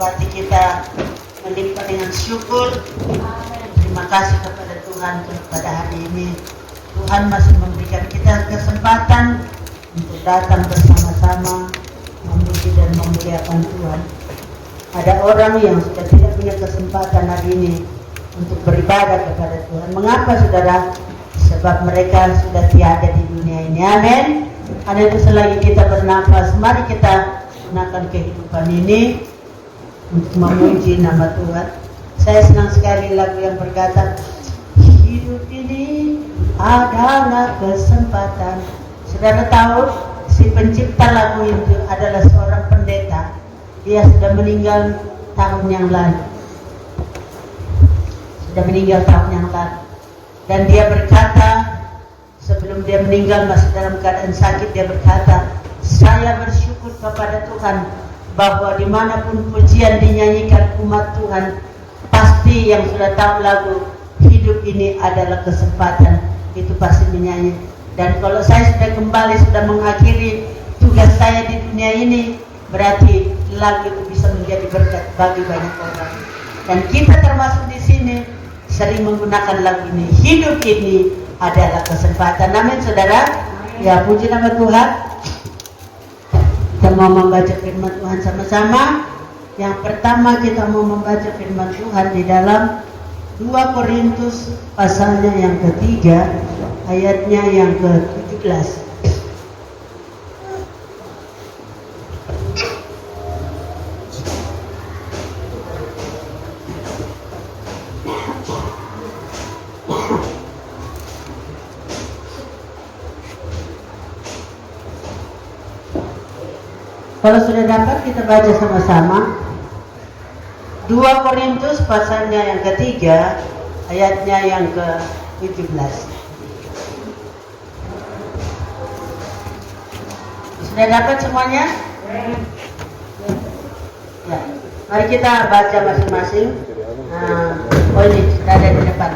hati kita melimpah dengan syukur. Terima kasih kepada Tuhan pada hari ini. Tuhan masih memberikan kita kesempatan untuk datang bersama-sama memuji dan memuliakan Tuhan. Ada orang yang sudah tidak punya kesempatan hari ini untuk beribadah kepada Tuhan. Mengapa, saudara? Sebab mereka sudah tiada di dunia ini. Amin. Karena itu selagi kita bernafas, mari kita gunakan kehidupan ini untuk memuji nama Tuhan. Saya senang sekali lagu yang berkata, hidup ini adalah kesempatan. Saudara tahu, si pencipta lagu itu adalah seorang pendeta. Dia sudah meninggal tahun yang lalu. Dan dia berkata, sebelum dia meninggal masih dalam keadaan sakit, dia berkata, saya bersyukur kepada Tuhan bahwa dimanapun pujian dinyanyikan umat Tuhan, pasti yang sudah tahu lagu hidup ini adalah kesempatan, itu pasti menyanyi. Dan kalau saya sudah kembali, sudah mengakhiri tugas saya di dunia ini, berarti lagu itu bisa menjadi berkat bagi banyak orang. Dan kita termasuk di sini sering menggunakan lagu ini. Hidup ini adalah kesempatan. Amin, saudara. Ya, puji nama Tuhan. Kita mau membaca firman Tuhan sama-sama. Yang pertama kita mau membaca firman Tuhan di dalam 2 Korintus pasalnya yang ketiga, ayatnya yang ke-17. Kalau sudah dapat, kita baca sama-sama 2 Korintus pasalnya yang ketiga, ayatnya yang ke-17. Sudah dapat semuanya? Ya. Mari kita baca masing-masing. Ini sudah ada di depan.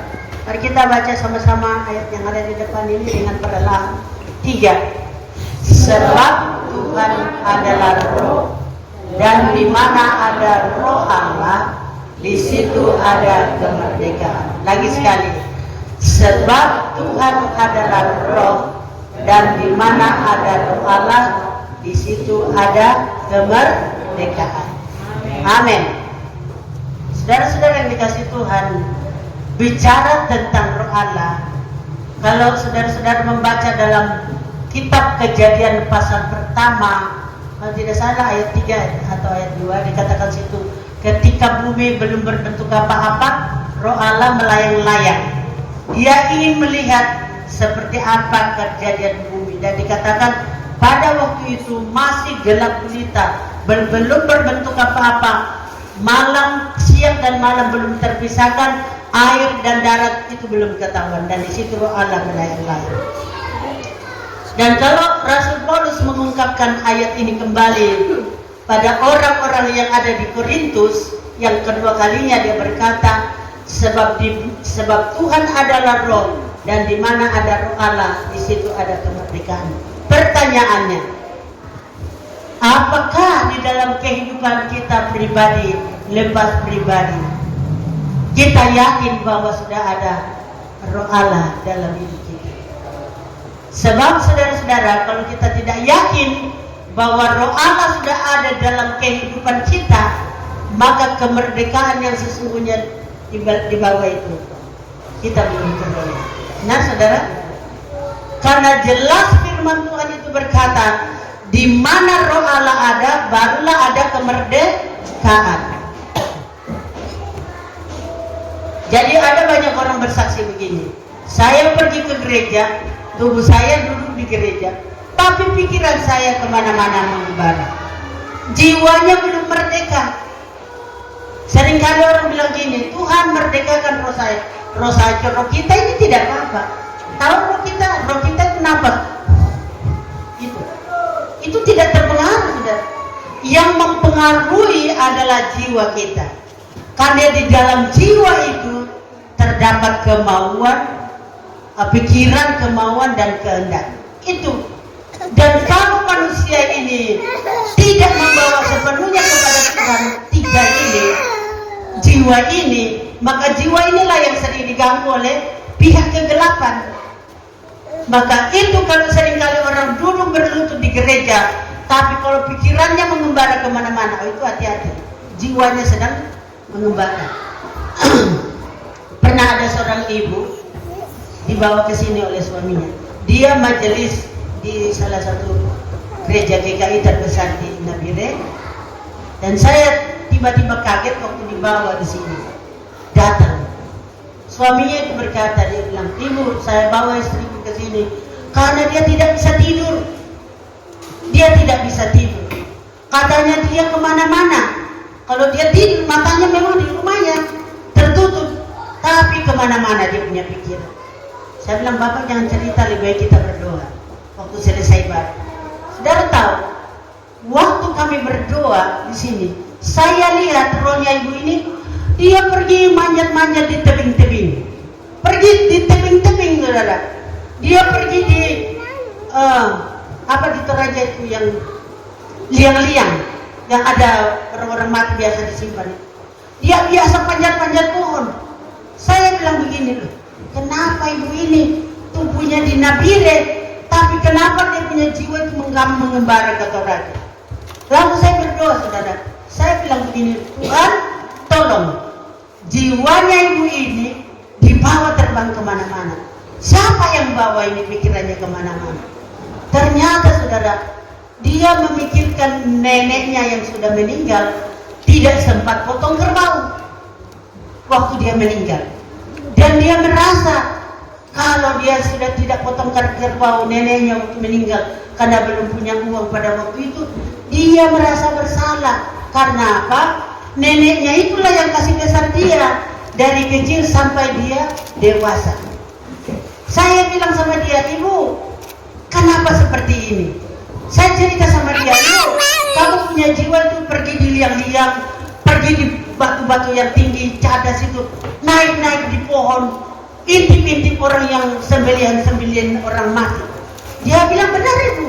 Mari kita baca sama-sama ayat yang ada di depan ini dengan perlahan. 3. Sebab Tuhan adalah Roh, dan di mana ada Roh Allah, di situ ada kemerdekaan. Lagi sekali. Sebab Tuhan adalah Roh, dan di mana ada Roh Allah, di situ ada kemerdekaan. Amin. Saudara-saudara yang dikasihi Tuhan, bicara tentang Roh Allah, kalau saudara-saudara membaca dalam Kitab Kejadian pasal pertama, kalau tidak salah ayat 3 atau ayat 2, dikatakan situ, ketika bumi belum berbentuk apa-apa, Roh Allah melayang-layang. Dia ingin melihat seperti apa kejadian bumi, dan dikatakan pada waktu itu masih gelap gulita, belum berbentuk apa-apa, malam, siang dan malam belum terpisahkan, air dan darat itu belum ketahuan, dan di situ Roh Allah melayang-layang. Dan kalau Rasul Paulus mengungkapkan ayat ini kembali pada orang-orang yang ada di Korintus, yang kedua kalinya dia berkata, sebab Tuhan adalah Roh, dan di mana ada Roh Allah, di situ ada kemerdekaan. Pertanyaannya, apakah di dalam kehidupan kita pribadi, lepas pribadi, kita yakin bahwa sudah ada Roh Allah dalam hidup kita? Sebab saudara-saudara, kalau kita tidak yakin bahwa Roh Allah sudah ada dalam kehidupan kita, maka kemerdekaan yang sesungguhnya di bawah itu kita belum peroleh. Nah, saudara, karena jelas firman Tuhan itu berkata, di mana Roh Allah ada, barulah ada kemerdekaan. Jadi ada banyak orang bersaksi begini, saya pergi ke gereja, tubuh saya duduk di gereja, tapi pikiran saya kemana-mana mengibadah. Jiwanya belum merdeka. Seringkali orang bilang gini, Tuhan merdekakan roh saya. Roh kita ini tidak apa-apa. Tahu roh kita kenapa? Itu tidak terpengaruh, saudara. Yang mempengaruhi adalah jiwa kita. Karena di dalam jiwa itu terdapat kemauan, pikiran, kemauan, dan kehendak. Itu. Dan kalau manusia ini tidak membawa sepenuhnya kepada Tuhan, tiga jiwa ini, maka jiwa inilah yang sering diganggu oleh pihak kegelapan. Maka itu kalau seringkali orang duduk berlutut di gereja, tapi kalau pikirannya mengembara kemana-mana, itu hati-hati, jiwanya sedang mengembara. Pernah ada seorang ibu dibawa ke sini oleh suaminya. Dia majelis di salah satu gereja GKI terbesar di Nabire, dan saya tiba-tiba kaget waktu dibawa di sini. Datang suaminya itu berkata, dia bilang, "Ibu, saya bawa istriku ke sini karena dia tidak bisa tidur. Dia tidak bisa tidur. Katanya dia kemana-mana. Kalau dia tidur, matanya memang di rumahnya tertutup, tapi kemana-mana dia punya pikiran." Saya bilang, "Bapak jangan cerita, lebih baik kita berdoa." Waktu selesai bar, saudara tahu, waktu kami berdoa di sini, saya lihat rohnya ibu ini, dia pergi manjat-manjat di tebing-tebing, pergi di tebing-tebing, saudara. Dia pergi di apa di Toraja itu yang liang-liang, yang ada orang-orang mati biasa disimpan. Dia biasa panjat-panjat pohon. Saya bilang begini loh, kenapa ibu ini tubuhnya di Nabire, tapi kenapa dia punya jiwa itu mengembara ke Toraja? Lalu saya berdoa, saudara. Saya bilang begini, Tuhan, tolong jiwanya ibu ini dibawa terbang kemana-mana. Siapa yang bawa ini pikirannya kemana-mana? Ternyata, saudara, dia memikirkan neneknya yang sudah meninggal, tidak sempat potong kerbau waktu dia meninggal. Dan dia merasa kalau dia sudah tidak potong kerbau neneknya waktu meninggal karena belum punya uang pada waktu itu, dia merasa bersalah. Karena apa? Neneknya itulah yang kasih besar dia dari kecil sampai dia dewasa. Saya bilang sama dia, "Ibu, kenapa seperti ini?" Saya cerita sama dia, "Ibu, kamu punya jiwa itu pergi di liang-liang, pergi di batu-batu yang tinggi, cadas itu, naik-naik di pohon, intip-intip orang yang sembelihan-sembelihan orang mati." Dia bilang, "Benar, Ibu.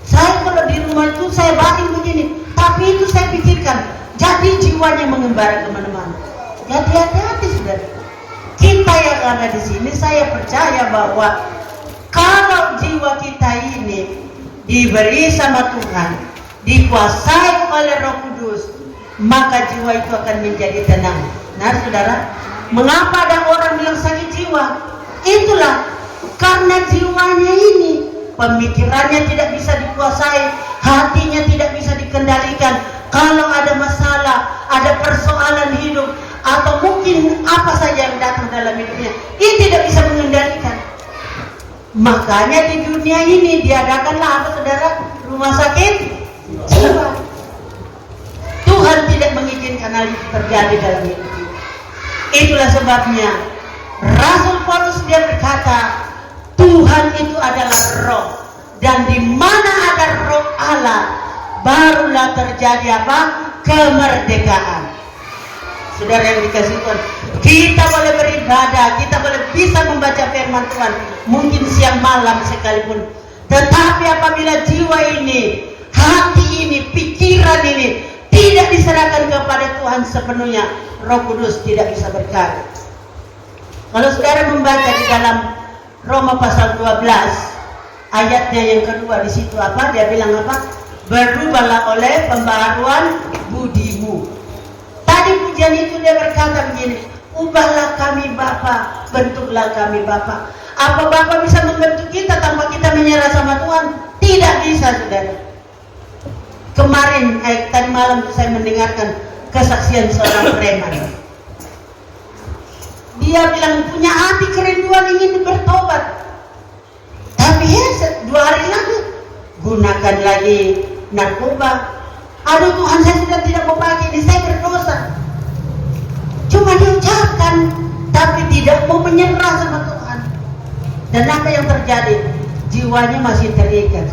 Saya kalau di rumah itu saya baring begini, tapi itu saya pikirkan." Jadi jiwanya mengembara kemana-mana. Jadi hati-hati, saudara. Kita yang ada di sini, saya percaya bahwa kalau jiwa kita ini diberi sama Tuhan, dikuasai oleh Roh Kudus, maka jiwa itu akan menjadi tenang. Nah, saudara, mengapa ada orang bilang sakit jiwa? Itulah karena jiwanya ini, pemikirannya tidak bisa dikuasai, hatinya tidak bisa dikendalikan. Kalau ada masalah, ada persoalan hidup, atau mungkin apa saja yang datang dalam hidupnya, ia tidak bisa mengendalikan. Makanya di dunia ini diadakanlah apa, saudara? Rumah sakit jiwa. Tuhan tidak mengizinkan hal itu terjadi dalam hidup kita. Itulah sebabnya Rasul Paulus dia berkata, Tuhan itu adalah roh, dan di mana ada roh Allah, barulah terjadi apa? Kemerdekaan. Saudara yang dikasih Tuhan, kita boleh beribadah, kita boleh bisa membaca firman Tuhan, mungkin siang malam sekalipun. Tetapi apabila jiwa ini, hati ini, pikiran ini tidak diserahkan kepada Tuhan sepenuhnya, Roh Kudus tidak bisa berkarya. Kalau saudara membaca di dalam Roma pasal 12 ayatnya yang kedua, di situ apa? Dia bilang apa? Berubahlah oleh pembaharuan budimu. Tadi pujian itu dia berkata begini, ubahlah kami Bapa, bentuklah kami Bapa. Apa Bapa bisa membentuk kita tanpa kita menyerah sama Tuhan? Tidak bisa, saudara. Kemarin, tadi malam saya mendengarkan kesaksian seorang preman. Dia bilang punya hati kerinduan ingin bertobat, tapi ya 2 hari lagi gunakan lagi narkoba. Aduh Tuhan, saya sudah tidak mau pakai ini, saya berdosa. Cuma diucapkan, tapi tidak mau menyerah sama Tuhan. Dan apa yang terjadi? Jiwanya masih terikat.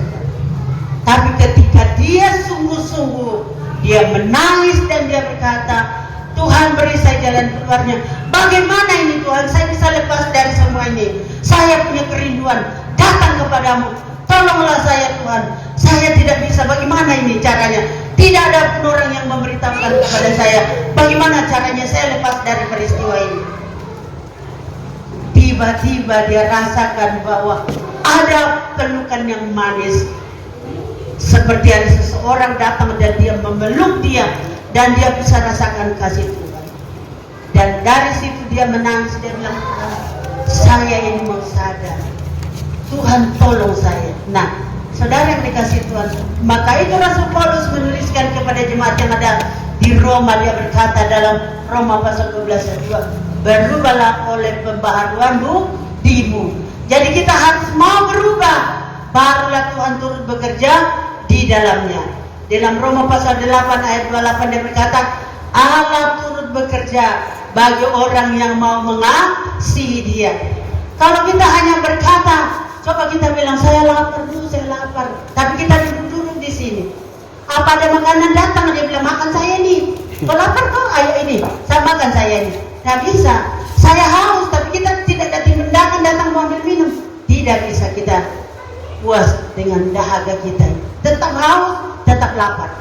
Tapi ketika dia sungguh-sungguh, dia menangis dan dia berkata, Tuhan beri saya jalan keluarnya. Bagaimana ini Tuhan? Saya bisa lepas dari semua ini. Saya punya kerinduan datang kepadamu. Tolonglah saya Tuhan. Saya tidak bisa. Bagaimana ini caranya? Tidak ada pun orang yang memberitahukan kepada saya, bagaimana caranya saya lepas dari peristiwa ini. Tiba-tiba dia rasakan bahwa ada pelukan yang manis, seperti ada seseorang datang dan dia memeluk dia, dan dia bisa rasakan kasih Tuhan. Dan dari situ dia menangis, dia bilang, saya ini mau sadar, Tuhan tolong saya. Nah, saudara yang dikasih Tuhan, maka itu Rasul Paulus menuliskan kepada jemaat yang ada di Roma. Dia berkata dalam Roma pasal 12 ayat 2, berubahlah oleh pembaharuan budimu. Jadi kita harus mau berubah, barulah Tuhan turut bekerja di dalamnya. Dalam Roma pasal 8 ayat 28 dia berkata, Allah turut bekerja bagi orang yang mau mengasihi dia. Kalau kita hanya berkata, coba kita bilang, saya lapar dulu, saya lapar, tapi kita duduk di sini. Apa ada makanan datang, dia bilang, makan saya ini. Kalau lapar kok, ayo ini, saya makan saya ini. Tidak bisa. Saya haus, tapi kita tidak datang mau ambil minum. Tidak bisa kita puas dengan dahaga kita. Tetap haus, tetap lapar.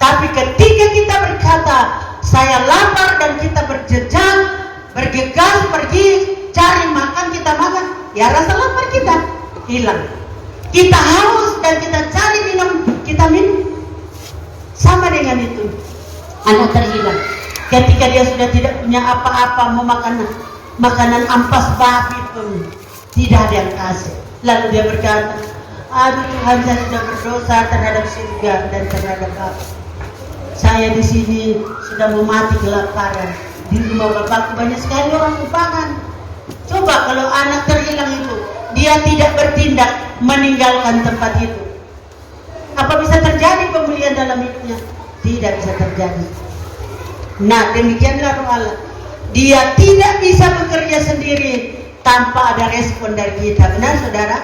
Tapi ketika kita berkata, saya lapar, dan kita berjejak, bergegas pergi cari makan, kita makan, ya rasa lapar kita hilang. Kita haus dan kita cari minum, kita minum. Sama dengan itu, anak terhilang. Ketika dia sudah tidak punya apa-apa, mau makanan ampas babi pun tidak ada yang kasih. Lalu dia berkata, aduh Tuhan, saya sudah berdosa terhadap surga dan terhadap Bapa. Saya di sini sudah mau mati kelaparan. Di rumah bapakku banyak sekali orang kekurangan. Coba kalau anak terhilang itu, dia tidak bertindak meninggalkan tempat itu, apa bisa terjadi pemulihan dalam hidupnya? Tidak bisa terjadi. Nah, demikianlah Roh Allah. Dia tidak bisa bekerja sendiri tanpa ada respon dari kita. Benar saudara?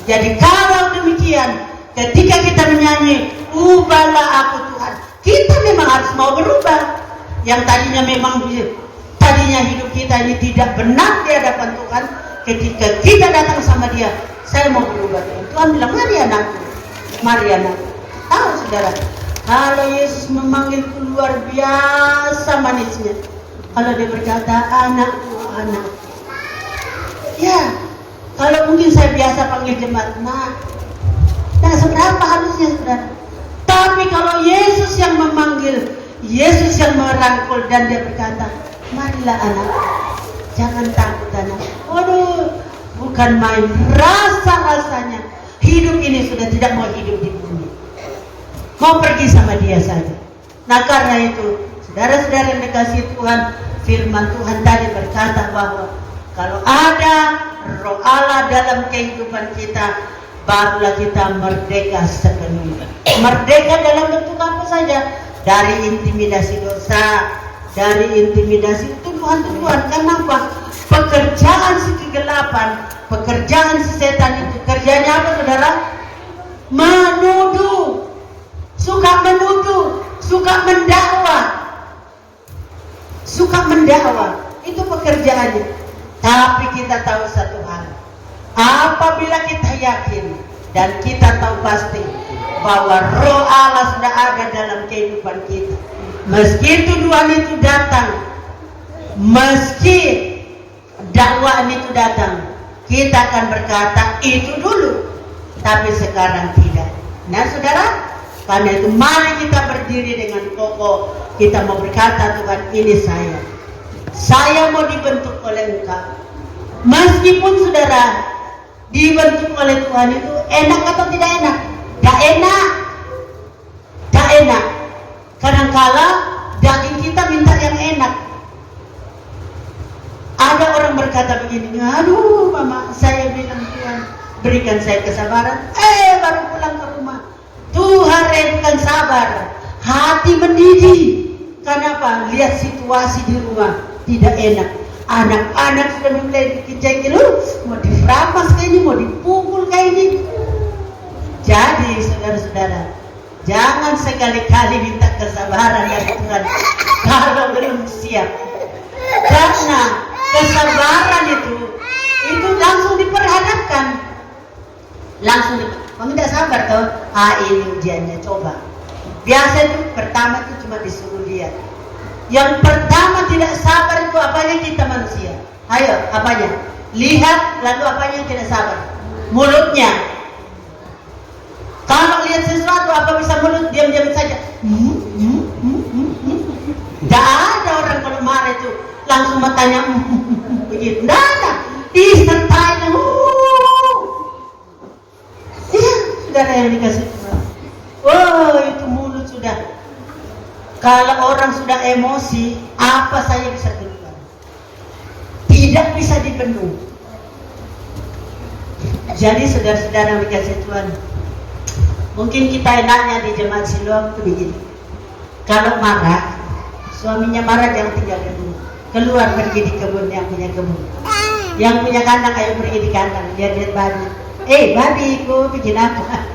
Jadi kalau demikian, ketika kita menyanyi, ubahlah aku Tuhan, kita memang harus mau berubah. Yang tadinya hidup kita ini tidak benar di hadapan Tuhan, ketika kita datang sama dia, saya mau berubah. Tuhan bilang, mari anakku, mari anakku. Tahu saudara, kalau Yesus memanggilku luar biasa manisnya. Kalau dia berkata, anakku, anakku. Ya, kalau mungkin saya biasa panggil jemaat, nah seberapa halusnya saudara. Tapi kalau Yesus yang memanggil, Yesus yang merangkul, dan dia berkata, marilah anakku, jangan takut anakku. Waduh, bukan main. Rasa-rasanya hidup ini sudah tidak mau hidup di bumi, mau pergi sama dia saja. Nah karena itu, saudara-saudara yang dikasihi Tuhan, firman Tuhan tadi berkata bahwa kalau ada Roh Allah dalam kehidupan kita, barulah kita merdeka sepenuhnya. Merdeka dalam bentuk apa saja? Dari intimidasi dosa, dari intimidasi tuduhan-tuduhan. Kenapa? Pekerjaan si kegelapan, pekerjaan si setan itu, kerjanya apa saudara? Menuduh, suka mendakwa, itu pekerjaannya. Tapi kita tahu satu hal, apabila kita yakin dan kita tahu pasti bahwa Roh Allah sudah ada dalam kehidupan kita, meski tuduhan itu datang, meski dakwaan itu datang, kita akan berkata itu dulu, tapi sekarang tidak. Nah saudara, karena itu mari kita berdiri dengan kokoh. Kita mau berkata, Tuhan, ini saya mau dibentuk oleh Engkau. Meskipun saudara dibentuk oleh Tuhan itu enak atau tidak enak? Tidak enak. Kadang-kala daging kita minta yang enak. Ada orang berkata begini, aduh mama, saya bilang Tuhan berikan saya kesabaran, baru pulang ke rumah, Tuhan bukan sabar, hati mendidih. Kenapa? Lihat situasi di rumah tidak enak. Anak-anak sudah mulai dikecengin, mau dirampas kayak ini, mau dipukul kayak ini. Jadi saudara-saudara, jangan sekali-kali minta kesabaran dari Tuhan kalau belum siap. Karena kesabaran itu langsung diperhadapkan. Kamu tidak sabar toh? Ini ujiannya, coba. Biasa itu pertama itu cuma disuruh lihat. Yang pertama tidak sabar itu apanya kita manusia? Ayo, apanya? Lihat, lalu apanya yang tidak sabar? Mulutnya. Kalau lihat sesuatu, apa bisa mulut diam-diam saja? Tidak ada orang kalau marah itu langsung matanya begitu. Tidak ada. Disertai. Iya, saudara yang dikasih Tuhan. Oh, itu mulut sudah. Kalau orang sudah emosi, apa saja bisa keluar. Tidak bisa dibendung. Jadi saudara-saudara yang dikasih Tuhan, mungkin kita enaknya di jemaat Siloam itu begini. Kalau marah, suaminya marah jangan tinggal di rumah. Keluar pergi di kebun yang punya kebun. Yang punya kandang ayo pergi di kandang. Lihat babi. Babiku bikin apa?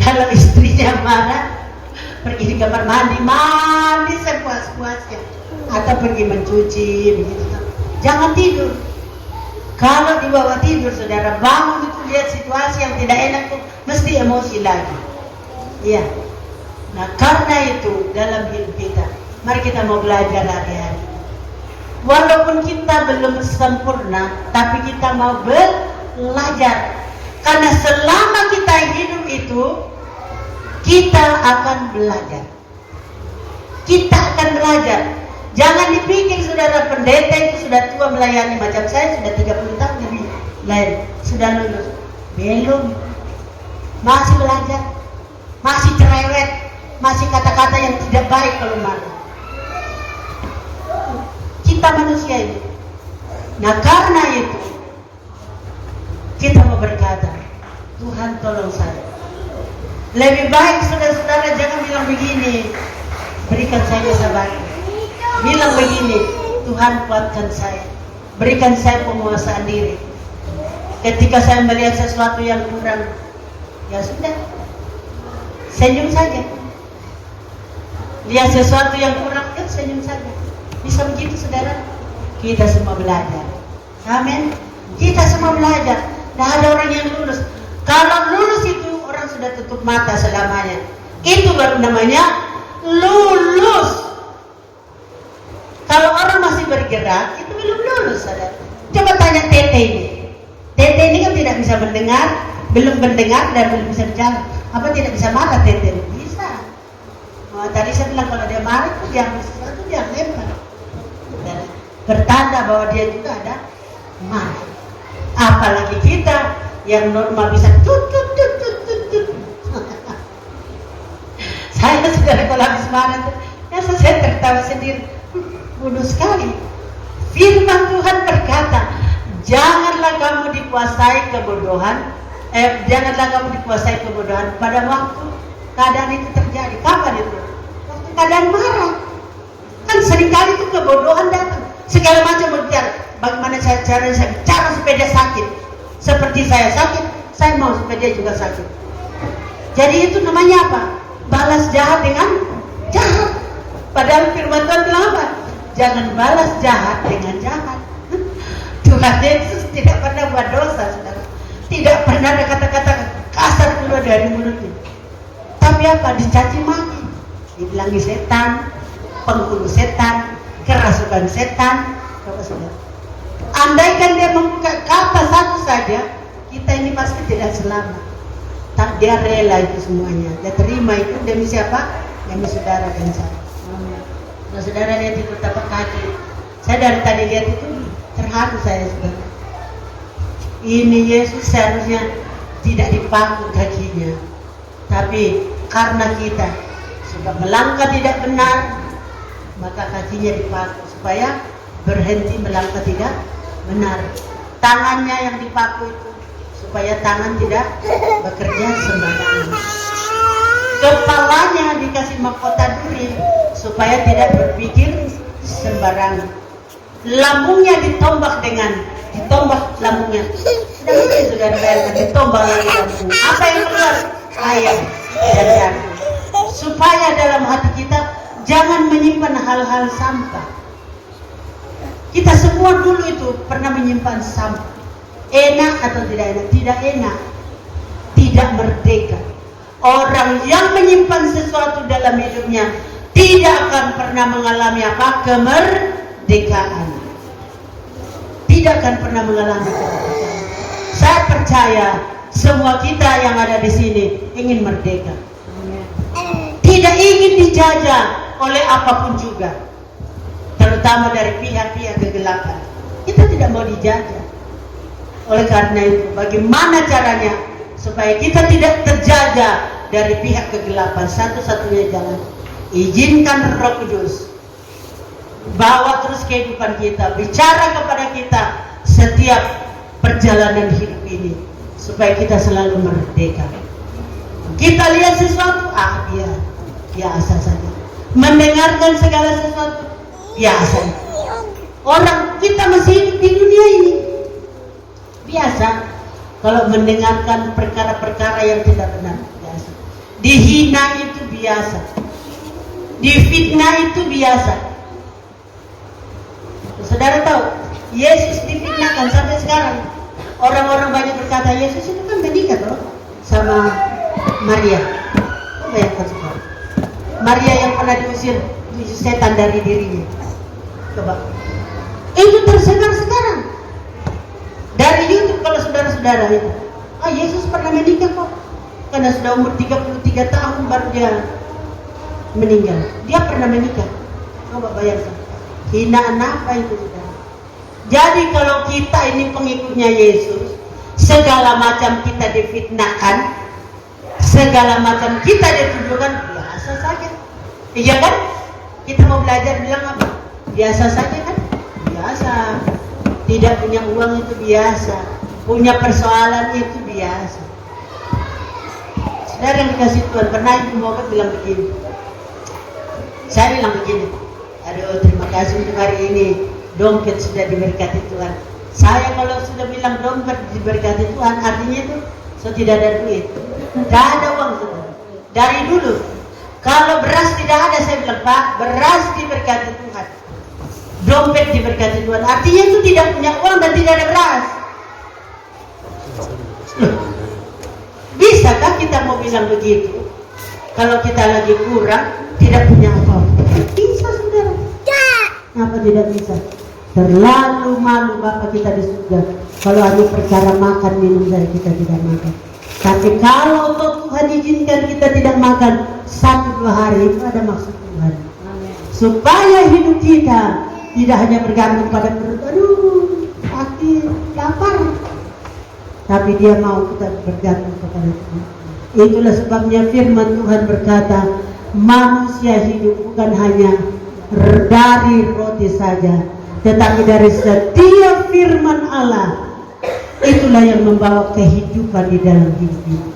Kalau istrinya marah, pergi di kamar mandi sepuas-puasnya, atau pergi mencuci begitu. Jangan tidur. Kalau dibawa tidur, saudara bangun itu lihat situasi yang tidak enak tuh mesti emosi lagi. Iya. Nah karena itu dalam hidup kita, mari kita mau belajar hari-hari. Walaupun kita belum sempurna, tapi kita mau belajar. Karena selama kita hidup itu, kita akan belajar. Kita akan belajar. Jangan dipikir saudara pendeta itu sudah tua melayani macam saya sudah 30 tahun lebih lain sudah lulus. Belum. Masih belajar. Masih cerewet. Masih kata-kata yang tidak baik kalau marah. Kita manusia itu. Nah karena itu kita mau berkata, Tuhan tolong saya. Lebih baik saudara-saudara jangan bilang begini, berikan saya kesabaran. Bilang begini, Tuhan kuatkan saya, berikan saya penguasaan diri. Ketika saya melihat sesuatu yang kurang, ya sudah, senyum saja. Lihat sesuatu yang kurang, ya senyum saja. Bisa begitu saudara. Kita semua belajar. Amin. Kita semua belajar. Nah ada orang yang lulus. Kalau lulus itu orang sudah tutup mata selamanya. Itu baru namanya lulus. Kalau orang masih bergerak, itu belum lulus, saudara. Coba tanya Tete ini. Tete ini kan tidak bisa mendengar, belum mendengar dan belum bisa bicara. Apa tidak bisa marah Tete? Bisa. Oh, tadi saya bilang kalau dia marah itu dia sesuatu dia lempar. Bertanda bahwa dia juga ada marah. Apalagi kita yang normal bisa tut. Saya sudah kalau habis marah tuh, ya saya tertawa sendiri. Bodoh sekali. Firman Tuhan berkata, janganlah kamu dikuasai kebodohan. Janganlah kamu dikuasai kebodohan pada waktu keadaan itu terjadi. Kapan itu? Waktu keadaan marah. Kan seringkali itu kebodohan datang. Segala macam berbicara. Bagaimana cara supaya dia sakit. Seperti saya sakit, saya mau supaya dia juga sakit. Jadi itu namanya apa? Balas jahat dengan jahat. Padahal firman Tuhan bilang apa? Jangan balas jahat dengan jahat. Tuhan Yesus tidak pernah buat dosa, saudara. Tidak pernah ada kata-kata kasar keluar dari mulutnya. Tapi apa? Dicaci maki. Dibilangi setan, penghulu setan, kerasukan setan. Coba saudara. Andaikan dia membuka kata satu saja, kita ini pasti tidak selamat. Tak dia rela itu semuanya. Dia terima itu demi siapa? Demi saudara dan saya. Nah, saudara lihat itu tapak kaki. Saya dari tadi lihat itu terharu saya saudara. Ini Yesus seharusnya tidak dipaku kakinya, tapi karena kita sudah melangkah tidak benar, maka kakinya dipaku supaya berhenti melangkah tidak benar. Tangannya yang dipaku itu supaya tangan tidak bekerja sembarangan. Kepalanya dikasih mahkota duri supaya tidak berpikir sembarangan. Lambungnya ditombak lambungnya. Sudah mungkin sudah bayangkan ditombak lagi lambung. Apa yang keluar? Ayam dan jantung. Supaya dalam hati kita jangan menyimpan hal-hal sampah. Kita semua dulu itu pernah menyimpan sampah. Enak atau tidak enak? Tidak enak. Tidak merdeka. Orang yang menyimpan sesuatu dalam hidupnya tidak akan pernah mengalami apa? Kemerdekaan. Tidak akan pernah mengalami kemerdekaan. Saya percaya semua kita yang ada di sini ingin merdeka. Tidak ingin dijajah oleh apapun juga, terutama dari pihak-pihak kegelapan. Kita tidak mau dijajah. Oleh karena itu, bagaimana caranya supaya kita tidak terjajah dari pihak kegelapan? Satu-satunya jalan, izinkan Roh Kudus bawa terus kehidupan kita, bicara kepada kita setiap perjalanan hidup ini, supaya kita selalu merdeka. Kita lihat sesuatu, biasa saja. Mendengarkan segala sesuatu, biasa. Orang kita masih hidup di dunia ini, biasa. Kalau mendengarkan perkara-perkara yang tidak benar, biasa. Dihina itu biasa. Difitnah itu biasa. Saudara tahu, Yesus difitnahkan sampai sekarang. Orang-orang banyak berkata, Yesus itu kan menikah toh sama Maria. Bayangkan sekarang, Maria yang pernah diusir 7 setan dari dirinya. Coba, itu tersebar sekarang dari YouTube. Kalau saudara-saudara itu, Yesus pernah menikah kok, karena sudah umur 33 tahun baru dia meninggal. Dia pernah menikah. Coba bayangkan, hinaan apa itu, saudara? Jadi kalau kita ini pengikutnya Yesus, segala macam kita difitnahkan, segala macam kita dituduhkan, biasa saja. Iya kan? Kita mau belajar bilang apa? Biasa saja kan? Biasa. Tidak punya uang itu biasa. Punya persoalan itu biasa. Saudara yang dikasih Tuhan, pernah Ibu Moga bilang begini. Saya bilang begini, aduh terima kasih untuk hari ini, dompet sudah diberkati Tuhan. Saya kalau sudah bilang dompet diberkati Tuhan, artinya itu saya tidak ada duit, tidak ada uang, saudara. Dari dulu, kalau beras tidak ada, saya bilang, Pak, beras diberkati Tuhan, dompet diberkati Tuhan, artinya itu tidak punya uang dan tidak ada beras. Loh, bisakah kita mau bilang begitu? Kalau kita lagi kurang, tidak punya apa-apa, bisa, saudara. Kenapa tidak bisa? Terlalu malu Bapak kita di surga kalau hanya perkara makan minum saja kita tidak makan. Tapi kalau Tuhan izinkan kita tidak makan 1-2 hari, itu ada maksud Tuhan. Supaya hidup kita tidak hanya bergantung pada perut, aduh hati lapar, tapi dia mau kita bergantung kepada Tuhan. Itulah sebabnya firman Tuhan berkata, manusia hidup bukan hanya dari roti saja, tetapi dari setiap firman Allah. Itulah yang membawa kehidupan di dalam hidup ini.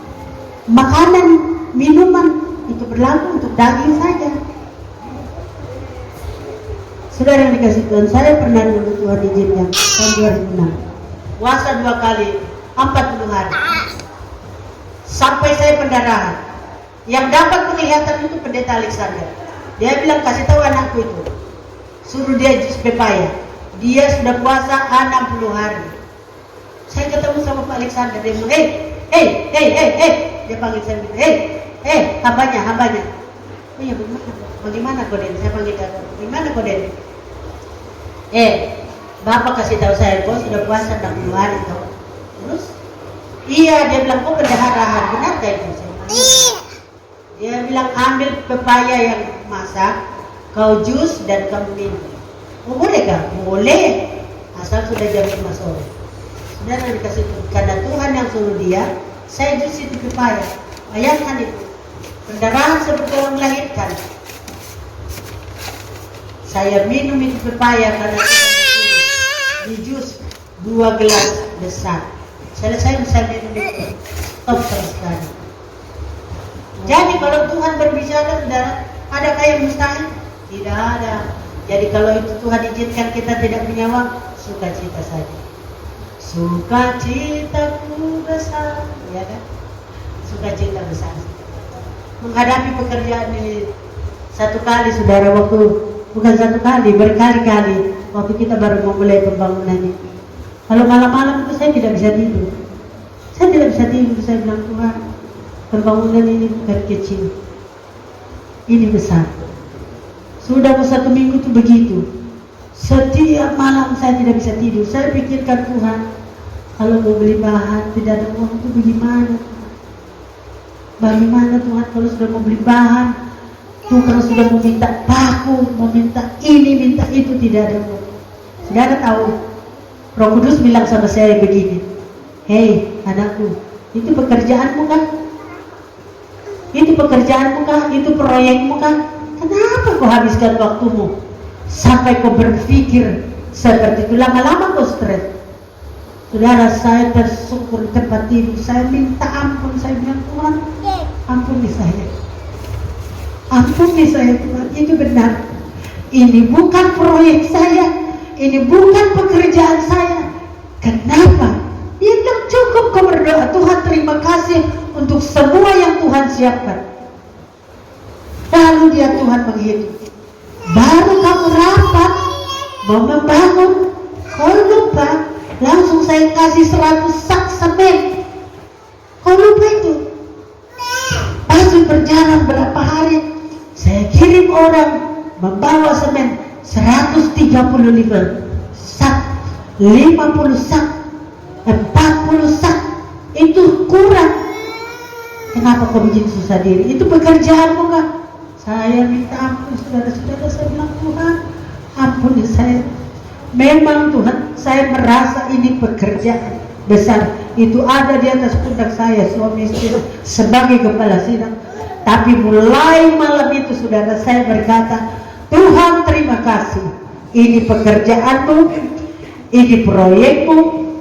Makanan, minuman itu berlaku untuk daging saja. Saudara yang dikasih Tuhan, saya pernah dulu Tuhan izinkan tahun 2006 puasa 2 kali 40 hari sampai saya pendarahan. Yang dapat penglihatan itu Pendeta Alexander. Dia bilang, kasih tahu anakku itu, suruh dia jus pepaya. Dia sudah puasa 60 hari. Saya ketemu sama Pak Alexander, dia bilang, dia panggil saya, hambanya. Oh iya, bagaimana kau Den? Saya panggil dia, bagaimana kau Den? Bapak kasih tahu saya, kau sudah puasa 60 hari kau. Terus? Iya, dia bilang, kau pendarahan, benar gak itu? Dia bilang, ambil pepaya yang masak, kau jus dan kamu minum. Oh, boleh gak? Boleh, asal sudah jam 5 sore. Saudara dikasih Tuhan, karena Tuhan yang suruh dia, saya jus itu pepaya. Bayangkan itu, pendarahan seperti orang melahirkan. Saya minum itu pepaya karena di jus 2 gelas besar. Selesai saya minum itu, stop sekali. Jadi kalau Tuhan berbicara, saudara, adakah yang mustahil? Tidak ada. Jadi kalau itu Tuhan izinkan kita tidak punya uang, sukacita saja. Sukacitaku besar, ya kan? Sukacita besar. Menghadapi pekerjaan ini 1 kali, saudara, waktu bukan 1 kali, berkali-kali waktu kita baru memulai pembangunan ini. Kalau malam-malam itu saya tidak bisa tidur. Saya bilang, Tuhan, pembangunan ini bukan kecil, ini besar. Sudah mau 1 minggu itu begitu. Setiap malam saya tidak bisa tidur. Saya pikirkan, Tuhan, kalau mau beli bahan tidak ada uang itu bagaimana? Bagaimana Tuhan kalau sudah mau beli bahan? Kalau sudah mau minta paku, mau minta ini, minta itu, tidak ada uang. Saudara tahu, Roh Kudus bilang sama saya begini, hei anakku, itu pekerjaanmu kan? Itu pekerjaanmu kan? Itu proyekmu kan? Kenapa kau habiskan waktumu sampai kau berpikir seperti itu? Lama-lama kau stres. Saudara, saya tersungkur di tempat tidur, saya minta ampun, saya bilang, Tuhan, ampuni saya. Ampuni saya Tuhan, itu benar. Ini bukan proyek saya, ini bukan pekerjaan saya. Kenapa? Dia bilang, cukup kau berdoa, Tuhan terima kasih untuk semua yang Tuhan siapkan. Lalu dia Tuhan menghitung. Baru kamu rapat, mau membangun, kau lupa, langsung saya kasih 100 sak semen. Kau lupa itu? Masih berjalan berapa hari, saya kirim orang membawa semen 135 sak, 50 sak, 40 sak. Itu kurang. Kenapa kau bikin susah diri? Itu pekerjaanmu kan? Saya minta ampun, saudara-saudara. Saya bilang, Tuhan, ampuni saya. Memang Tuhan, saya merasa ini pekerjaan besar. Itu ada di atas pundak saya, suami istri, sebagai kepala sidang. Tapi mulai malam itu, saudara, saya berkata, Tuhan terima kasih. Ini pekerjaanmu, ini proyekmu,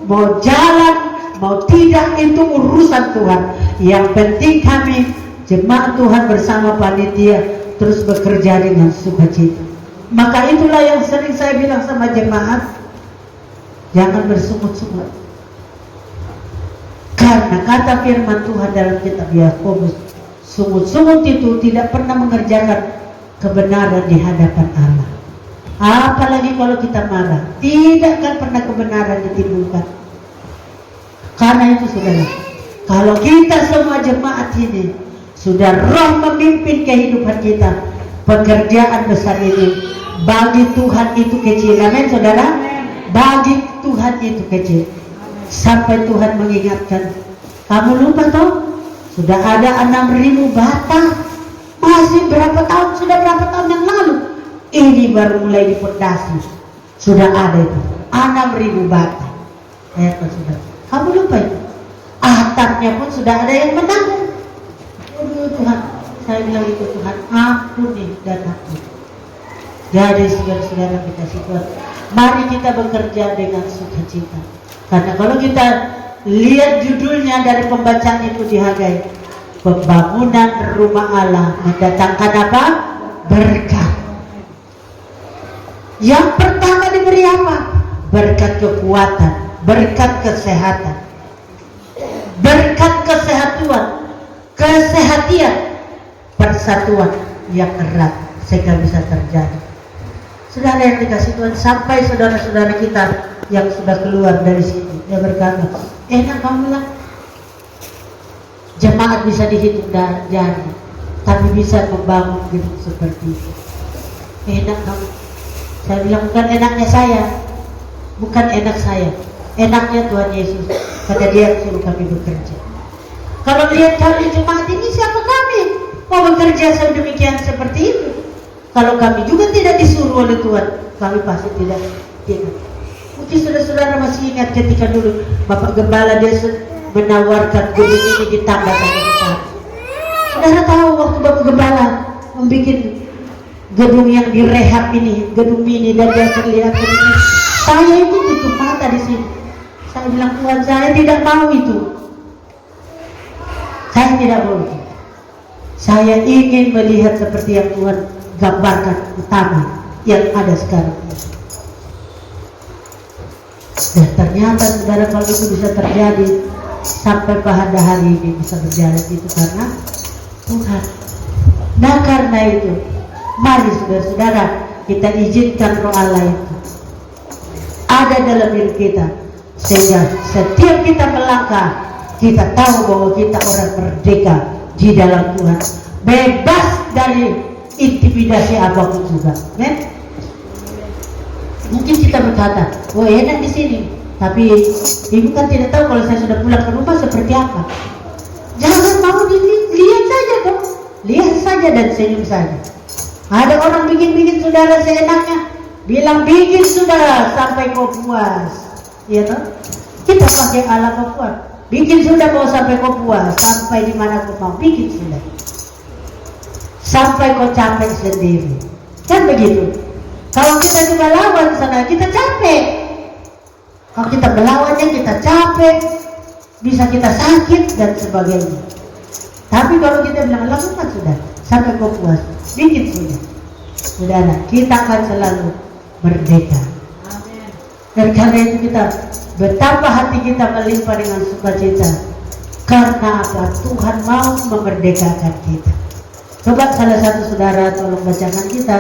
mau jalan, mau tidak, itu urusan Tuhan. Yang penting kami jemaat Tuhan bersama panitia terus bekerja dengan sukacita. Maka itulah yang sering saya bilang sama jemaat, jangan bersungut-sungut. Karena kata firman Tuhan dalam kitab Yakobus, sungut-sungut itu tidak pernah mengerjakan kebenaran di hadapan Allah. Apalagi kalau kita marah, tidak akan pernah kebenaran ditimbulkan. Karena itu saudara, kalau kita semua jemaat ini sudah roh memimpin kehidupan kita, pekerjaan besar ini bagi Tuhan itu kecil. Amin saudara. Bagi Tuhan itu kecil. Sampai Tuhan mengingatkan, kamu lupa toh, sudah ada 6.000 bata. Masih berapa tahun, sudah berapa tahun yang lalu ini baru mulai dipondasi, sudah ada itu 6.000 bata. Sudah, kamu lupa itu? Atapnya pun sudah ada yang menanggung. Aduh Tuhan, saya bilang itu, Tuhan ampuni dan ampuni. Jadi saudara-saudara kita Tuhan, mari kita bekerja dengan sukacita. Karena kalau kita lihat judulnya dari pembacaan itu di Hagai, pembangunan rumah Allah mendatangkan apa? Berkat. Yang pertama diberi apa? Berkat kekuatan, berkat kesehatan, berkat kesehatan, kesehatian, persatuan yang erat sehingga bisa terjadi. Saudara yang dikasih Tuhan, sampai saudara-saudara kita yang sudah keluar dari sini, dia berkata, enak kamu lah. Jemaat bisa dihitung jari, tapi bisa membangun gedung seperti itu. Enak kamu. Saya bilang, bukan enaknya saya, bukan enak saya, enaknya Tuhan Yesus. Kata dia suruh kami bekerja. Kalau lihat kami jemaat ini, siapa kami mau bekerja sedemikian seperti itu? Kalau kami juga tidak disuruh oleh Tuhan, kami pasti tidak. Mungkin saudara-saudara masih ingat ketika dulu Bapak Gembala dia menawarkan gedung ini ditambah sama besar. Saudara tahu waktu Bapak Gembala membuat gedung yang direhab ini, gedung mini, dan dia terlihat ini, saya itu tutup mata di sini. Saya bilang, Tuhan, saya tidak mau itu. Saya tidak mau itu. Saya ingin melihat seperti yang Tuhan gambarkan utama yang ada sekarang. Dan ternyata saudara, kalau itu bisa terjadi sampai pada hari ini bisa berjalan, itu karena Tuhan. Nah karena itu, mari saudara-saudara kita izinkan roh Allah itu ada dalam diri kita, sehingga setiap kita melangkah kita tahu bahwa kita orang merdeka di dalam Tuhan, bebas dari intimidasi apapun juga, men. Mungkin kita berkata, oh enak di sini, tapi ibu kan tidak tahu kalau saya sudah pulang ke rumah seperti apa. Jangan mau lihat saja dong, lihat saja dan senyum saja. Ada orang bikin saudara seenaknya, bilang bikin saudara sampai kau puas, iya toh? Kita pakai ala kau puas, bikin sudah kau sampai kau puas, sampai di mana kau mau bikin sudah, sampai kau capek sendiri, kan begitu. Kalau kita juga lawan sana, kita capek. Kalau kita melawannya, kita capek, bisa kita sakit dan sebagainya. Tapi kalau kita bilang lakukan sudah, sampai kau puas, bikin sudah, saudara, kita akan selalu merdeka. Amin. Dan karena itu kita betapa hati kita melimpah dengan sukacita. Karena apa? Tuhan mau memerdekakan kita. Coba salah satu saudara tolong bacakan kita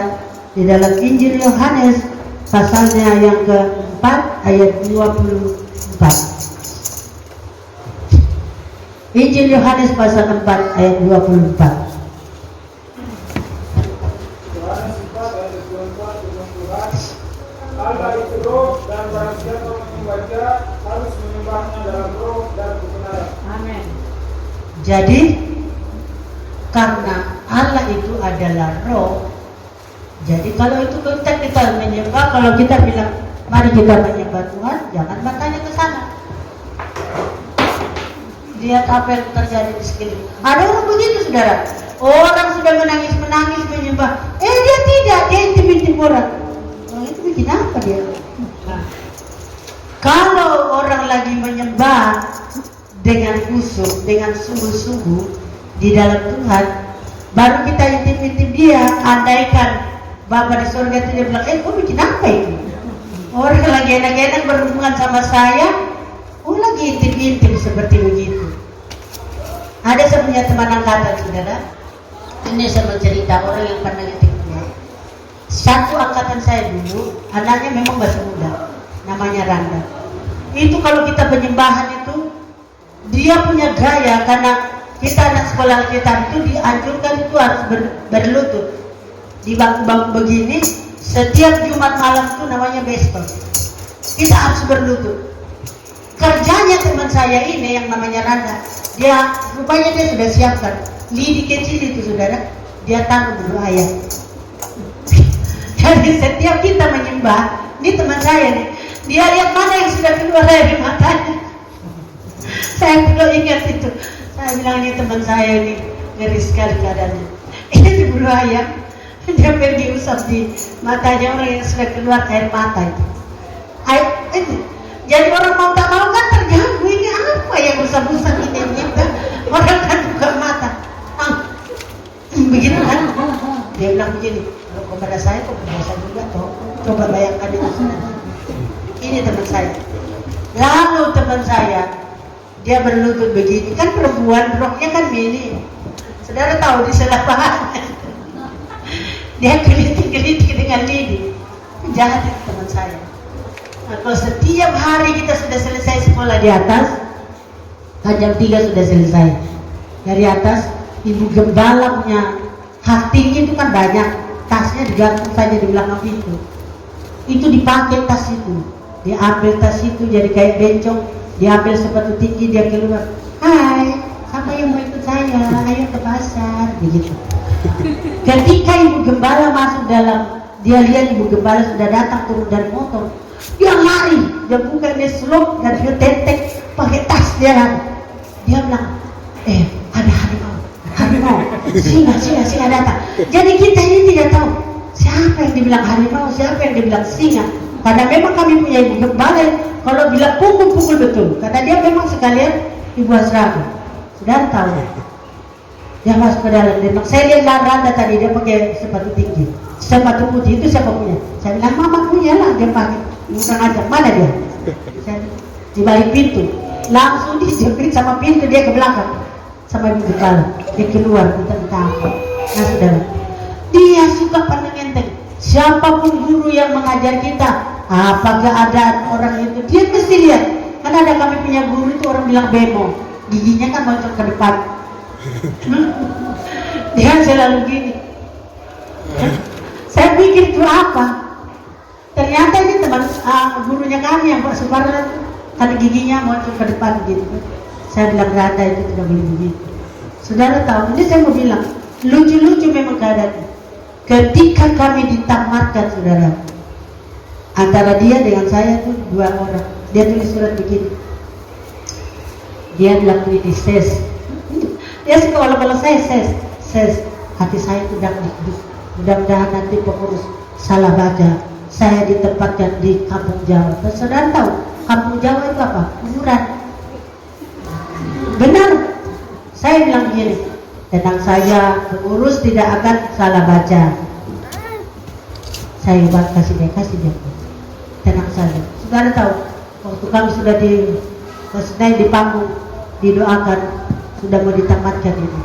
di dalam Injil Yohanes pasalnya yang keempat ayat 24. Injil Yohanes pasal keempat ayat 24. Yohanes 4 ayat 24 firman Tuhan, Allah itu roh dan barang siapa menyembahnya harus menyembahnya dalam roh dan kebenaran. Amin. Jadi karena Allah itu adalah roh, jadi kalau itu kita menyembah, kalau kita bilang mari kita menyembah Tuhan, jangan matanya ke sana. Lihat apa yang terjadi di sekeliling. Ada orang begitu saudara, orang sudah menangis menyembah, dia tidak, dia intip orang. Orang itu bikin apa dia? Nah, kalau orang lagi menyembah dengan khusyuk, dengan sungguh-sungguh di dalam Tuhan, baru kita intip dia. Andaikan Bapak di surga itu dia bilang, kau bikin apa itu? Orang lagi enak-enak berhubungan sama saya, lagi intip-intip seperti begitu. Ada saya punya teman angkatan saudara, ini saya mau cerita orang yang pernah intip dia. Satu angkatan saya dulu, anaknya memang masih muda, namanya Randa. Itu kalau kita penyembahan itu, dia punya gaya, karena kita anak sekolah kita itu dianjurkan itu harus berlutut di bangku-bangku begini. Setiap Jumat malam itu namanya besok, kita harus berlutut. Kerjanya teman saya ini yang namanya Randa, dia rupanya dia sudah siapkan lidi kecil itu saudara, dia taruh dulu ayam. Jadi setiap kita menyembah, ini teman saya nih, dia lihat mana yang sudah keluar dari matanya. Saya belum ingat itu. Saya bilang ini teman saya ini ngeri sekali keadaannya. Ini di bulu ayam, dia pergi usap di matanya orang yang sudah keluar air mata itu. Jadi orang mau tak mau kan terganggu, ini apa yang usap-usap ini kan? Orang kan buka mata, begitu kan? Dia bilang begini, kalau kepada saya kok biasa juga toh. Coba bayangkan itu. Ini teman saya. Lalu teman saya, dia berlutut begini, kan perempuan roknya kan mini. Saudara tahu di sebelah paha. Dia gelitik-gelitik dengan lidi. Jahat itu teman saya. Nah, kalau setiap hari kita sudah selesai sekolah di atas, kan jam 3 sudah selesai. Dari atas, ibu gembala punya hak tinggi itu kan banyak. Tasnya digantung saja di belakang pintu. Itu dipakai tas itu. Diambil tas itu jadi kayak bencong. Diambil sepatu tinggi, dia keluar. Hai, siapa yang mau ikut saya? Ayo ke pasar. Begitu. Ketika ibu gembala masuk dalam, dia lihat ibu gembala sudah datang turun dari motor, dia lari, dia buka, dia selop dan dia tetek pakai tas dia lari. Dia bilang, ada harimau, singa datang. Jadi kita ini tidak tahu siapa yang dibilang harimau, siapa yang dibilang singa. Karena memang kami punya ibu gembala, kalau bilang pukul betul. Karena dia memang sekalian ibu asrama. Sudah tahu. Dia masuk ke dalam, dia saya lihat Randa tadi, dia pakai sepatu tinggi, sepatu putih, itu siapa punya? Saya bilang, mama punya lah, dia pakai. Bukan ajak, mana dia? Saya, di balik pintu, langsung dijepit sama pintu, dia ke belakang sama ibu gembala, dia keluar, kita apa. Nah saudara, dia suka pandang enteng. Siapapun guru yang mengajar kita, apa keadaan orang itu, dia mesti lihat. Kan ada kami punya guru itu orang bilang bemo, giginya kan muncul ke depan. Dia selalu gini, Saya pikir itu apa? Ternyata ini teman gurunya kami yang Pak Suparno, kan giginya muncul ke depan gitu. Saya bilang rada itu tidak boleh begitu. Saudara tahu, ini saya mau bilang, lucu-lucu memang keadaannya. Ketika kami ditamatkan, saudara, antara dia dengan saya itu 2 orang. Dia tulis surat begini. Dia bilang ini ses. Dia suka kalau saya ses. Hati saya itu dakdikduk. Mudah-mudahan nanti pengurus salah baca. Saya ditempatkan di Kampung Jawa. Dan saudara tahu, Kampung Jawa itu apa? Kuburan. Benar. Saya bilang begini, tenang saja, pengurus tidak akan salah baca. Saya kasih dia. Tenang saja. Saudara tahu, waktu kami sudah di panggung, didoakan, sudah mau ditamatkan ini.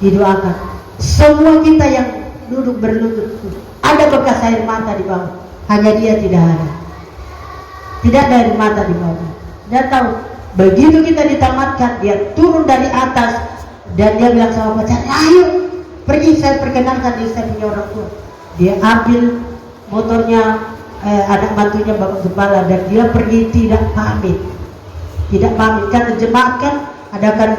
Didoakan. Semua kita yang duduk berlutut, ada bekas air mata di bawah. Hanya dia tidak ada. Tidak ada air mata di bawah. Dan tahu, begitu kita ditamatkan, dia turun dari atas dan dia bilang sama pacar, ayo pergi, saya perkenalkan dia, saya punya orang tua. Dia ambil motornya anak bantunya Bapak Gembala dan dia pergi tidak pamit karena jemaat kan adakan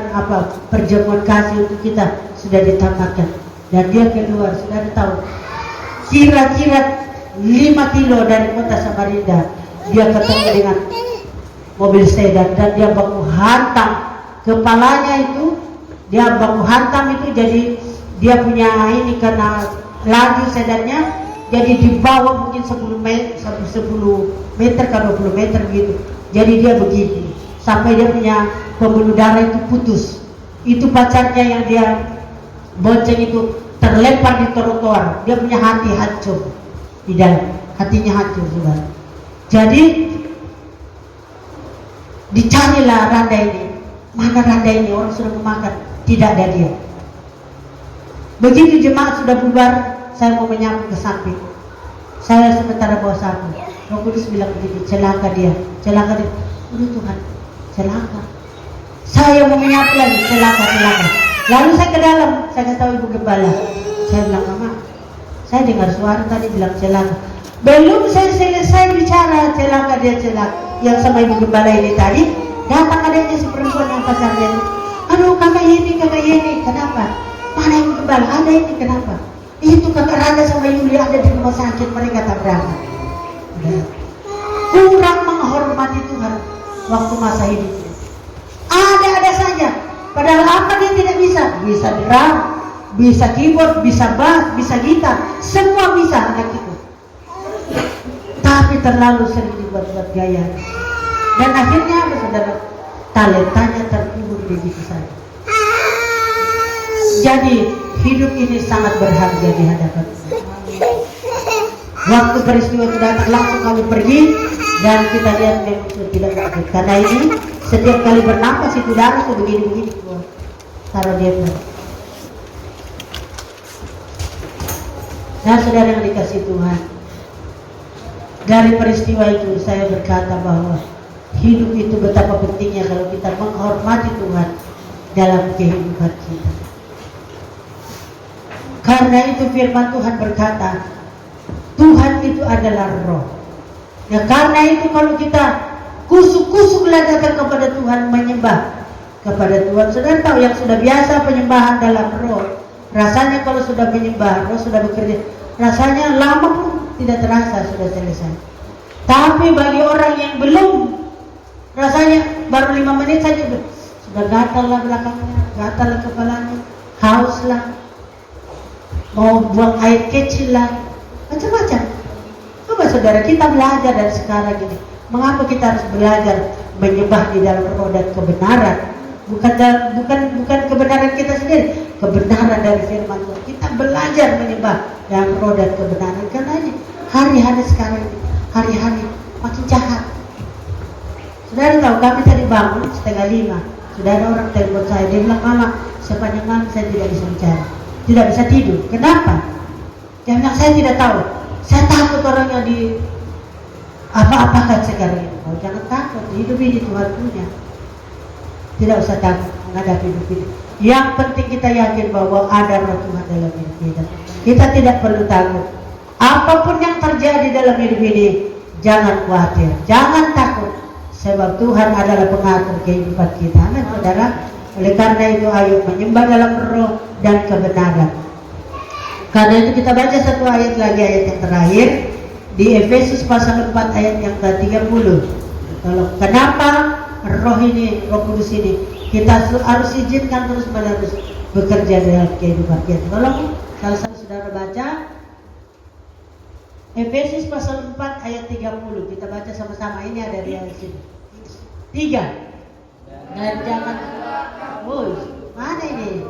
perjamuan kasih untuk kita, sudah ditamatkan dan dia keluar. Sudah tahu, kira-kira 5 kilo dari kota Samarinda dia ketemu dengan mobil sedan dan dia baku hantam kepalanya itu, jadi dia punya ini karena laju sedannya, jadi di bawah mungkin 10 meter ke 20 meter gitu. Jadi dia begini sampai dia punya pembuluh darah itu putus. Itu pacarnya yang dia bonceng itu terlempar di trotoar. Dia punya hati hancur di dalam, hatinya hancur juga. Jadi dicarilah Randa ini. Mana Randa ini? Orang sudah memakan, tidak ada dia. Begitu jemaat sudah bubar, saya mau menyapu ke samping. Saya sementara bawa sapu. Roh Kudus bilang begini, celaka dia. Udah Tuhan, celaka. Saya mau menyapu lagi, celaka. Lalu saya ke dalam, saya kasih tahu Ibu Gembala. Saya bilang, Mama, saya dengar suara tadi bilang celaka. Belum saya selesai bicara, celaka. Yang sama Ibu Gembala ini tadi, datang adanya si perempuan yang pacarnya itu. Aduh kakak Yeni, kenapa? Mana Ibu Gembala? Ada ini, kenapa? Itu kakak Randa sama Yuli ada di rumah sakit, mereka tak berangkat. Kurang menghormati Tuhan waktu masa hidupnya. Ada saja. Padahal apa dia tidak bisa? Bisa drum, bisa keyboard, bisa bass, bisa gitar, semua bisa anak itu. Tapi terlalu sering dibuat-buat gaya. Dan akhirnya apa saudara? Talentanya terkubur di diri saya. Jadi hidup ini sangat berharga di hadapan Tuhan. Waktu peristiwa itu datang langsung kami pergi dan kita lihat memang sudah tidak lanjut. Karena ini setiap kali bernapas itu darah sudah begini keluar. Taruh dia pun. Nah saudara yang dikasih Tuhan, dari peristiwa itu saya berkata bahwa hidup itu betapa pentingnya kalau kita menghormati Tuhan dalam kehidupan kita. Karena itu firman Tuhan berkata, Tuhan itu adalah roh. Ya karena itu kalau kita kusuk-kusuklah datang kepada Tuhan, menyembah kepada Tuhan. Saudara tahu yang sudah biasa penyembahan dalam roh, rasanya kalau sudah menyembah, roh sudah bekerja, rasanya lama pun tidak terasa sudah selesai. Tapi bagi orang yang belum, rasanya baru 5 menit saja sudah gatal lah belakangnya, gatal lah kepalanya, haus lah, mau buang air kecil lah, macam-macam. Coba saudara, kita belajar dari sekarang ini. Mengapa kita harus belajar menyembah di dalam roh dan kebenaran? Bukan kebenaran kita sendiri, kebenaran dari firman Tuhan. Kita belajar menyembah dalam roh dan kebenaran. Karena ini hari-hari sekarang ini, hari-hari makin jahat. Saudara tahu, kami tadi bangun 4:30. Sudah ada orang telepon saya, dia bilang, Mama, sepanjang malam saya tidak bisa bicara, tidak bisa tidur. Kenapa? Dia bilang, saya tidak tahu. Saya takut orang yang di apa-apakan sekarang ini. Jangan takut, hidup ini Tuhan punya. Tidak usah takut menghadapi hidup ini. Yang penting kita yakin bahwa ada roh Tuhan dalam hidup kita. Kita tidak perlu takut. Apapun yang terjadi dalam hidup ini, jangan khawatir, jangan takut. Sebab Tuhan adalah pengatur kehidupan kita. Amin, saudara. Oleh karena itu, ayo menyembah dalam roh dan kebenaran. Karena itu kita baca satu ayat lagi, ayat yang terakhir di Efesus pasal 4 ayat yang ke-30. Kenapa roh ini, Roh Kudus ini kita harus izinkan terus menerus bekerja dalam kehidupan kita. Tolong kalau saudara baca Efesus pasal 4 ayat 30. Kita baca sama-sama, ini ada di ayat sini. 3. Dan jangan, mana ini?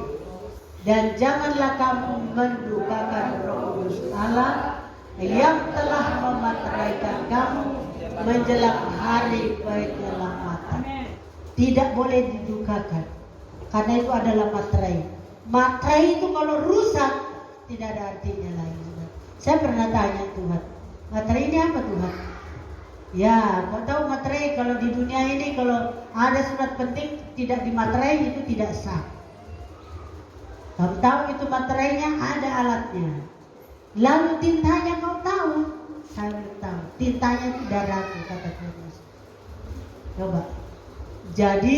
Dan janganlah kamu mendukakan Roh Kudus Allah yang telah memateraikan kamu menjelang hari penyelamatan. Tidak boleh didukakan, karena itu adalah materai. Materai itu kalau rusak tidak ada artinya lagi. Saya pernah tanya Tuhan, materai ini apa Tuhan? Ya, kau tahu materai kalau di dunia ini kalau ada surat penting tidak dimaterai itu tidak sah. Kau tahu itu materainya, ada alatnya. Lalu tintanya kau tahu? Saya belum tahu. Tintanya itu darahku, kata Tuhan. Coba. Jadi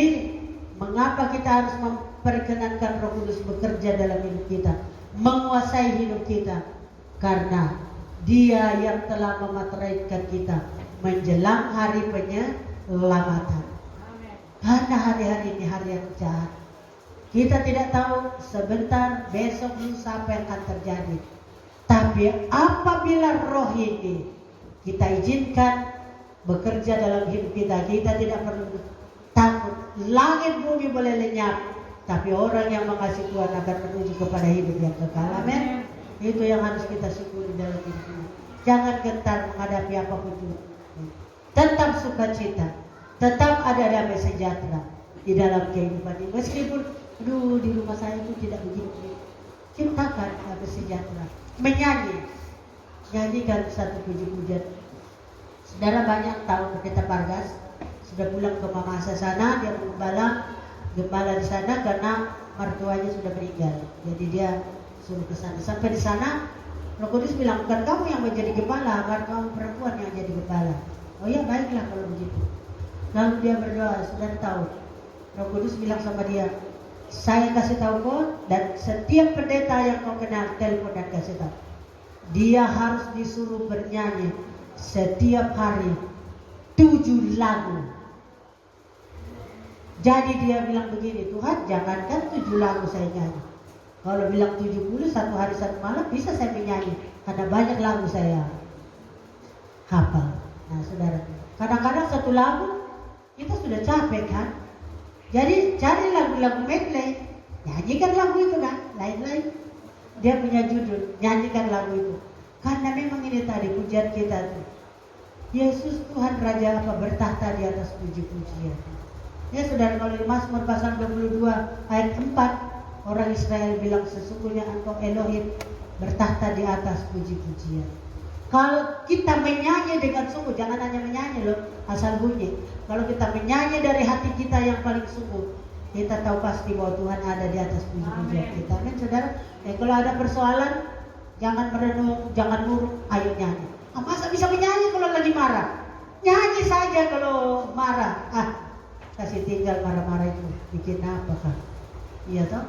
mengapa kita harus memperkenankan Roh Kudus bekerja dalam hidup kita, menguasai hidup kita? Karena Dia yang telah memateraikan kita menjelang hari penyelamatan. Karena hari-hari ini hari yang jahat. Kita tidak tahu sebentar besok lusa apa yang akan terjadi. Tapi apabila roh ini kita izinkan bekerja dalam hidup kita, kita tidak perlu takut. Langit bumi boleh lenyap, tapi orang yang mengasihi Tuhan akan menuju kepada hidup yang kekal. Amin. Itu yang harus kita syukuri dalam hidup ini. Jangan gentar menghadapi apapun itu. Tetap sukacita, tetap ada damai sejahtera di dalam kehidupan ini. Meskipun di rumah saya itu tidak begitu. Ciptakan damai sejahtera. Menyanyi, nyanyikan satu puji-pujian. Saudara banyak tahu Pendeta Pargas sudah pulang ke Mamasa sana, dia gembala di sana karena mertuanya sudah meninggal. Jadi dia suruh ke sana. Sampai di sana, Roh Kudus bilang, bukan kamu yang menjadi gembala, bukan kamu perempuan yang jadi gembala. Oh ya, baiklah kalau begitu. Lalu dia berdoa, saudara tahu. Roh Kudus bilang sama dia, saya kasih tahu kau, dan setiap pendeta yang kau kenal, telepon dan kasih tahu. Dia harus disuruh bernyanyi setiap hari 7 lagu. Jadi dia bilang begini, Tuhan jangankan 7 lagu saya nyanyi. Kalau bilang 70, satu hari satu malam bisa saya menyanyi. Karena banyak lagu saya hafal. Nah saudara, kadang-kadang satu lagu kita sudah capek kan. Jadi cari lagu-lagu medley, nyanyikan lagu itu kan, lain-lain. Dia punya judul, nyanyikan lagu itu. Karena memang ini tadi pujian kita tuh. Yesus Tuhan Raja apa bertahta di atas puji-pujian. Ya saudara, kalau di Mazmur pasal 22 ayat 4, orang Israel bilang sesungguhnya engkau Elohim bertahta di atas puji-pujian. Kalau kita menyanyi dengan sungguh, jangan hanya menyanyi loh, asal bunyi. Kalau kita menyanyi dari hati kita yang paling sungguh, kita tahu pasti bahwa Tuhan ada di atas puji-pujian kita. Amin saudara. Kalau ada persoalan, jangan merenung, jangan murung, ayo nyanyi. Masa bisa menyanyi kalau lagi marah? Nyanyi saja kalau marah. Kasih tinggal marah-marah itu, bikin apa kan? Iya toh?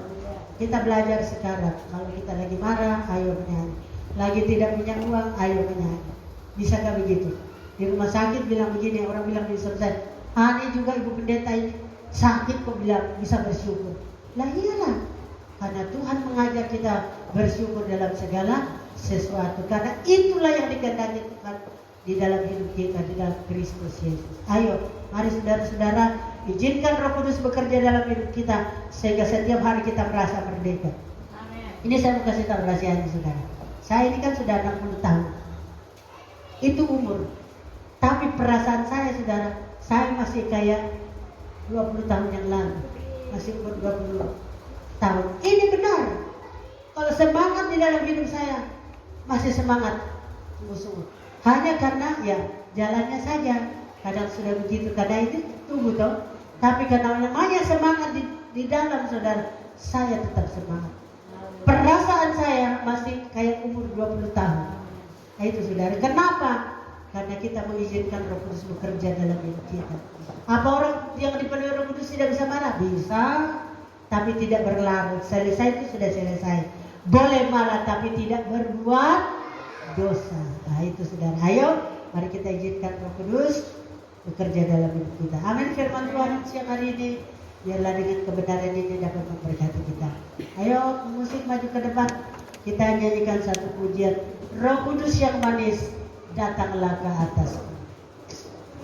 Kita belajar sekarang. Kalau kita lagi marah, ayo menyanyi. Lagi tidak punya uang, ayo menyanyi. Bisakah begitu? Di rumah sakit bilang begini, orang bilang di selesai. Ini juga ibu pendeta ini sakit kok bilang bisa bersyukur. Lah iyalah, karena Tuhan mengajak kita bersyukur dalam segala sesuatu. Karena itulah yang dikehendaki Tuhan di dalam hidup kita, di dalam Kristus Yesus. Ayo, mari saudara-saudara, izinkan Roh Kudus bekerja dalam hidup kita sehingga setiap hari kita merasa merdeka. Amin. Ini saya mau kasih tahu rahasianya saudara. Saya ini kan sudah 60 tahun. Itu umur. Tapi perasaan saya saudara, saya masih kayak 20 tahun yang lalu. Masih umur 20 tahun. Ini benar. Kalau semangat di dalam hidup saya, masih semangat sungguh-sungguh. Hanya karena ya jalannya saja. Kadang sudah begitu, kadang itu tubuh toh. Tapi karena namanya semangat di dalam saudara, saya tetap semangat. Perasaan saya masih kayak umur 20 tahun. Nah, itu saudara. Kenapa? Karena kita mengizinkan Roh Kudus bekerja dalam hidup kita. Apa orang yang dipenuhi Roh Kudus tidak bisa marah? Bisa, tapi tidak berlarut. Selesai itu sudah selesai. Boleh marah tapi tidak berbuat dosa. Nah, itu saudara. Ayo, mari kita izinkan Roh Kudus bekerja dalam hidup kita. Amin. Firman Tuhan siang hari ini, biarlah dengan kebenaran ini dapat memberkati kita. Ayo, musik maju ke depan. Kita nyanyikan satu pujian. Roh Kudus yang manis, datanglah ke atas.